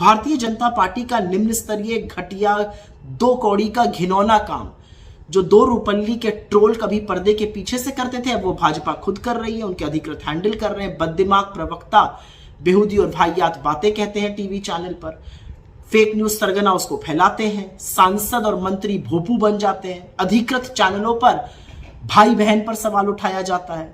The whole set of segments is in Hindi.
भारतीय जनता पार्टी का निम्न स्तरीय घटिया दो कौड़ी का घिनौना काम जो दो रूपल्ली के ट्रोल कभी पर्दे के पीछे से करते थे, अब वो भाजपा खुद कर रही है, उनके अधिकृत हैंडल कर रहे हैं। बददिमाग प्रवक्ता बेहूदी और भाईयात बातें कहते हैं टीवी चैनल पर, फेक न्यूज सरगना उसको फैलाते हैं, सांसद और मंत्री भोपू बन जाते हैं, अधिकृत चैनलों पर भाई बहन पर सवाल उठाया जाता है,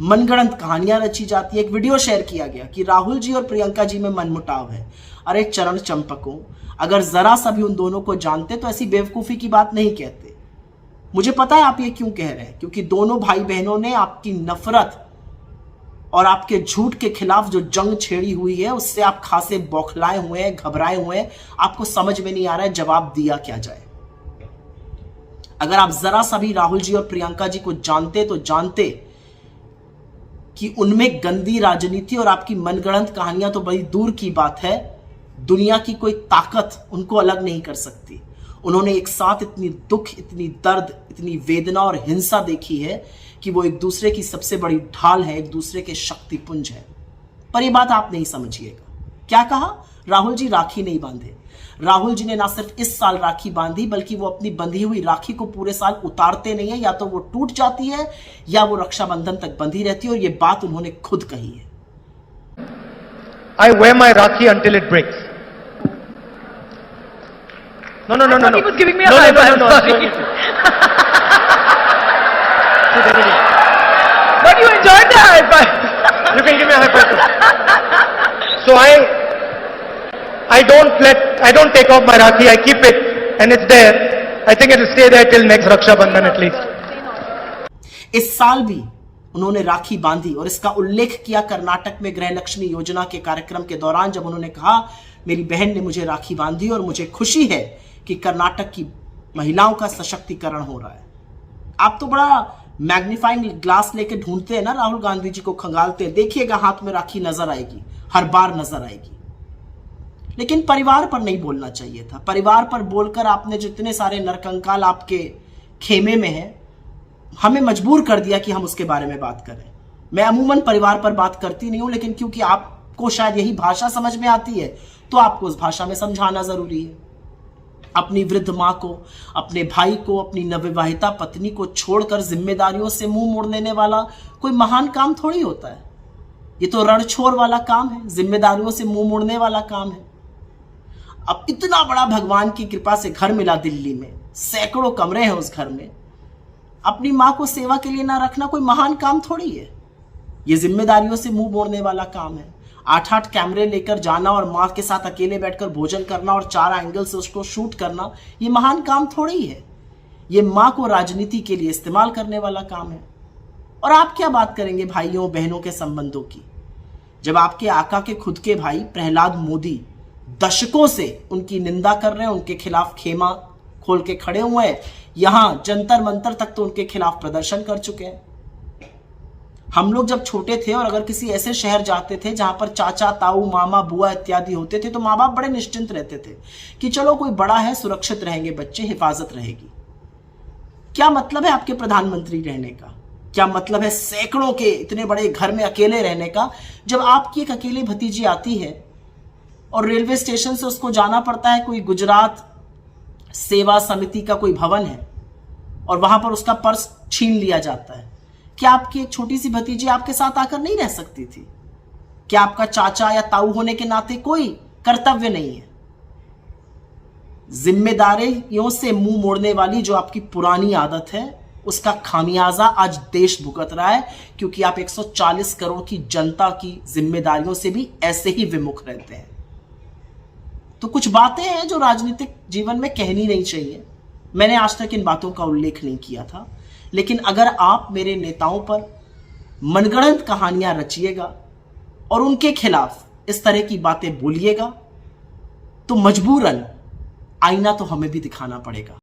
मनगढ़ंत कहानियां रची जाती है। एक वीडियो शेयर किया गया कि राहुल जी और प्रियंका जी में मनमुटाव है। अरे चरण चंपकों, अगर जरा सा भी उन दोनों को जानते तो ऐसी बेवकूफी की बात नहीं कहते। मुझे पता है आप ये क्यों कह रहे हैं, क्योंकि दोनों भाई बहनों ने आपकी नफरत और आपके झूठ के खिलाफ जो जंग छेड़ी हुई है उससे आप खासे बौखलाए हुए हैं, घबराए हुए हैं। आपको समझ में नहीं आ रहा है जवाब दिया क्या जाए। अगर आप जरा सा भी राहुल जी और प्रियंका जी को जानते तो जानते कि उनमें गंदी राजनीति और आपकी मनगढ़ंत कहानियां तो बड़ी दूर की बात है, दुनिया की कोई ताकत उनको अलग नहीं कर सकती। उन्होंने एक साथ इतनी दुख, इतनी दर्द, इतनी वेदना और हिंसा देखी है कि वो एक दूसरे की सबसे बड़ी ढाल है, एक दूसरे के शक्तिपुंज है। पर ये बात आप नहीं समझिएगा। क्या कहा? राहुल जी राखी नहीं बांधे। राहुल जी ने ना सिर्फ इस साल राखी बांधी बल्कि वो अपनी बंधी हुई राखी को पूरे साल उतारते नहीं है, या तो वो टूट जाती है या वो रक्षाबंधन तक बंधी रहती है, और ये बात उन्होंने खुद कही है। I wear my Rakhi until it breaks. No. He was giving me a no, high no, five. no. Sorry. But you enjoyed the high five. You can give me a high five. So I don't take off my Rakhi. I keep it and it's there. I think it will stay there till next Raksha Bandhan at least. इस साल भी उन्होंने राखी बांधी और इसका उल्लेख किया कर्नाटक में गृहलक्ष्मी योजना के कार्यक्रम के दौरान, जब उन्होंने कहा मेरी बहन ने मुझे राखी बांधी और मुझे खुशी है कि कर्नाटक की महिलाओं का सशक्तिकरण हो रहा है। आप तो बड़ा मैग्नीफाइंग ग्लास लेके ढूंढते हैं ना, राहुल गांधी जी को खंगालते हैं। देखिएगा हाथ में राखी नजर आएगी, हर बार नजर आएगी। लेकिन परिवार पर नहीं बोलना चाहिए था। परिवार पर बोलकर आपने जितने सारे नरकंकाल आपके खेमे में हैं, हमें मजबूर कर दिया कि हम उसके बारे में बात करें। मैं अमूमन परिवार पर बात करती नहीं हूं, लेकिन क्योंकि आपको शायद यही भाषा समझ में आती है तो आपको उस भाषा में समझाना जरूरी है। अपनी वृद्ध मां को, अपने भाई को, अपनी नवविवाहिता पत्नी को छोड़कर जिम्मेदारियों से मुंह मोड़ लेने वाला कोई महान काम थोड़ी होता है। ये तो रणछोड़ वाला काम है, जिम्मेदारियों से मुंह मोड़ने वाला काम है। अब इतना बड़ा भगवान की कृपा से घर मिला दिल्ली में, सैकड़ों कमरे हैं उस घर में, अपनी मां को सेवा के लिए ना रखना कोई महान काम थोड़ी है। ये जिम्मेदारियों से मुंह मोड़ने वाला काम है। 8-8 कैमरे लेकर जाना और मां के साथ अकेले बैठकर भोजन करना और 4 एंगल से उसको शूट करना, ये महान काम थोड़ी है। ये मां को राजनीति के लिए इस्तेमाल करने वाला काम है। और आप क्या बात करेंगे भाइयों बहनों के संबंधों की, जब आपके आका के खुद के भाई प्रहलाद मोदी दशकों से उनकी निंदा कर रहे हैं, उनके खिलाफ खेमा खोल के खड़े हुए हैं, यहां जंतर मंतर तक तो उनके खिलाफ प्रदर्शन कर चुके हैं। हम लोग जब छोटे थे और अगर किसी ऐसे शहर जाते थे जहां पर चाचा, ताऊ, मामा, बुआ इत्यादि होते थे तो माँ बाप बड़े निश्चिंत रहते थे कि चलो कोई बड़ा है, सुरक्षित रहेंगे बच्चे, हिफाजत रहेगी। क्या मतलब है आपके प्रधानमंत्री रहने का? क्या मतलब है सैकड़ों के इतने बड़े घर में अकेले रहने का, जब आपकी एक अकेली भतीजी आती है और रेलवे स्टेशन से उसको जाना पड़ता है कोई गुजरात सेवा समिति का कोई भवन है और वहां पर उसका पर्स छीन लिया जाता है? क्या आपकी एक छोटी सी भतीजी आपके साथ आकर नहीं रह सकती थी? क्या आपका चाचा या ताऊ होने के नाते कोई कर्तव्य नहीं है? जिम्मेदारियों से मुंह मोड़ने वाली जो आपकी पुरानी आदत है, उसका खामियाजा आज देश भुगत रहा है, क्योंकि आप 140 करोड़ की जनता की जिम्मेदारियों से भी ऐसे ही विमुख रहते हैं। तो कुछ बातें हैं जो राजनीतिक जीवन में कहनी नहीं चाहिए। मैंने आज तक इन बातों का उल्लेख नहीं किया था, लेकिन अगर आप मेरे नेताओं पर मनगढ़ंत कहानियां रचिएगा और उनके खिलाफ इस तरह की बातें बोलिएगा तो मजबूरन आईना तो हमें भी दिखाना पड़ेगा।